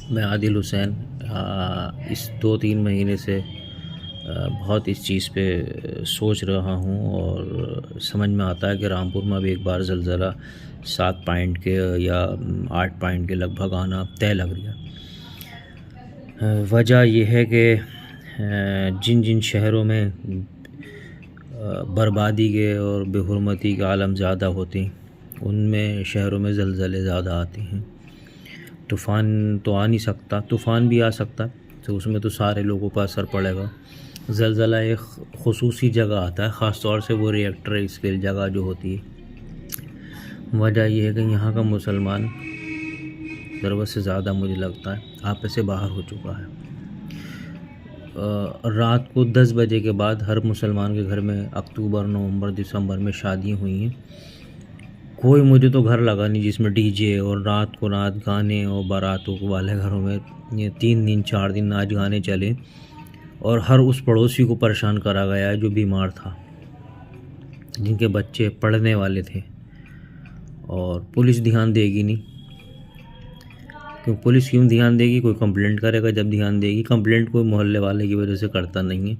मैं आदिल हुसैन इस 2-3 महीने से बहुत इस चीज़ पे सोच रहा हूँ और समझ में आता है कि रामपुर में अब एक बार ज़लज़ला 7 पॉइंट के या 8 पॉइंट के लगभग आना तय लग रहा है। वजह यह है कि जिन जिन शहरों में बर्बादी के और बेहुरमती के आलम ज़्यादा होते हैं उनमें शहरों में ज़लज़ले ज़्यादा आते हैं। तूफ़ान तो आ नहीं सकता, तूफ़ान भी आ सकता तो उसमें तो सारे लोगों पर असर पड़ेगा। ज़लज़ला एक ख़ुसूसी जगह आता है, ख़ास तौर से वो रिएक्टर स्केल जगह जो होती है। वजह यह है कि यहाँ का मुसलमान ज़रूरत से ज़्यादा मुझे लगता है आपे से बाहर हो चुका है। रात को 10 बजे के बाद हर मुसलमान के घर में अक्टूबर, नवंबर, दिसंबर में शादियाँ हुई हैं। कोई मुझे तो घर लगा नहीं जिसमें डीजे और रात को रात गाने और बारातों वाले घरों में ये 3 दिन 4 दिन नाच गाने चले और हर उस पड़ोसी को परेशान करा गया है जो बीमार था, जिनके बच्चे पढ़ने वाले थे। और पुलिस ध्यान देगी नहीं, क्यों पुलिस क्यों ध्यान देगी? कोई कंप्लेंट करेगा जब ध्यान देगी। कंप्लेंट कोई मोहल्ले वाले की वजह से करता नहीं है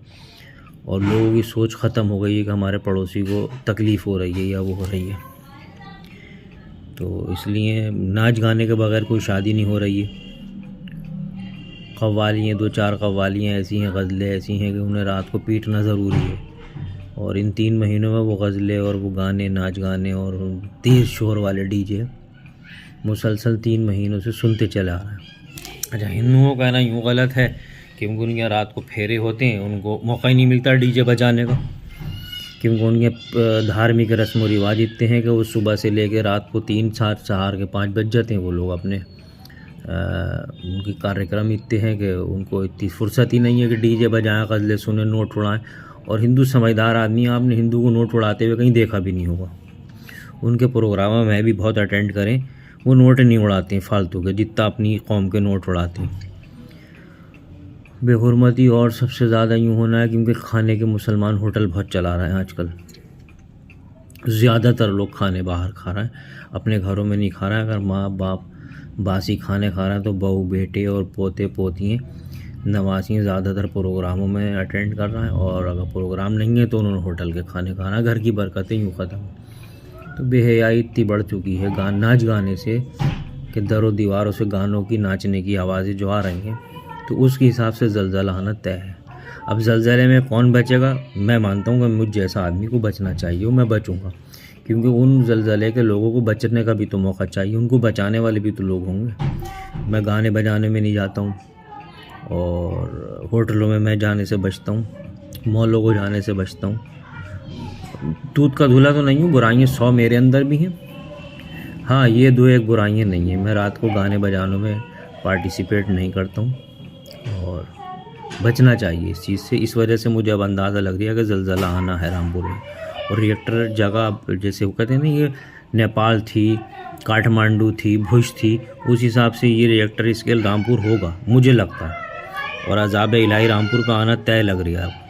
और लोगों की सोच ख़त्म हो गई है कि हमारे पड़ोसी को तकलीफ़ हो रही है या वो हो रही है। तो इसलिए नाच गाने के बगैर कोई शादी नहीं हो रही है। कव्वालियाँ 2-4 कव्वालियाँ ऐसी हैं, गज़लें ऐसी हैं कि उन्हें रात को पीटना ज़रूरी है। और इन 3 महीनों में वो गज़लें और वो गाने, नाच गाने और तेज़ शोर वाले डीजे मुसलसल 3 महीनों से सुनते चला आ रहा है। अच्छा, हिंदुओं का कहना यूँ गलत है कि उनके रात को फेरे होते हैं, उनको मौका ही नहीं मिलता डीजे बजाने का, क्योंकि उनके धार्मिक रस्म व रिवाज इतने हैं कि वो सुबह से लेकर रात को 3-4 सहार के 5 बज जाते हैं। वो लोग अपने उनके कार्यक्रम इतने हैं कि उनको इतनी फुर्सत ही नहीं है कि डीजे बजाएं, गज़लें सुने, नोट उड़ाएं। और हिंदू समझदार आदमी, आपने हिंदू को नोट उड़ाते हुए कहीं देखा भी नहीं होगा। उनके प्रोग्रामों में भी बहुत अटेंड करें, वो नोट नहीं उड़ाते हैं फालतू के, जितना अपनी कौम के नोट उड़ाते हैं। बेहुरमती और सबसे ज़्यादा यूँ होना है क्योंकि खाने के मुसलमान होटल बहुत चला रहे हैं आजकल। ज़्यादातर लोग खाने बाहर खा रहे हैं, अपने घरों में नहीं खा रहे हैं। अगर माँ बाप बासी खाने खा रहे हैं तो बहू बेटे और पोते पोतियाँ नवासियाँ ज़्यादातर प्रोग्रामों में अटेंड कर रहे हैं। और अगर प्रोग्राम नहीं है तो उन्होंने होटल के खाने खाना, घर की बरकतें यूँ ख़त्म। तो बेहयाई इतनी बढ़ चुकी है नाच गाने से कि दरों दीवारों से गानों की, नाचने की आवाज़ें जो आ रही हैं, तो उसके हिसाब से ज़लज़ला आना तय है। अब ज़लज़ले में कौन बचेगा? मैं मानता हूँ कि मुझ जैसा आदमी को बचना चाहिए, मैं बचूँगा, क्योंकि उन ज़लज़ले के लोगों को बचने का भी तो मौका चाहिए, उनको बचाने वाले भी तो लोग होंगे। मैं गाने बजाने में नहीं जाता हूँ और होटलों में मैं जाने से बचता हूँ, मॉलों को जाने से बचता हूँ। दूध का धुला तो नहीं हूँ, बुराइयाँ 100 मेरे अंदर भी हैं। हाँ, ये 2-1 बुराइयाँ नहीं हैं। मैं रात को गाने बजानों में पार्टिसिपेट नहीं करता हूँ और बचना चाहिए इस चीज़ से। इस वजह से मुझे अब अंदाज़ा लग रहा है कि ज़लज़ला आना है रामपुर में। और रिएक्टर जगह जैसे वो कहते हैं ना, ये नेपाल थी, काठमांडू थी, भुज थी, उस हिसाब से ये रिएक्टर स्केल रामपुर होगा मुझे लगता है। और अज़ाब इलाही रामपुर का आना तय लग रहा है।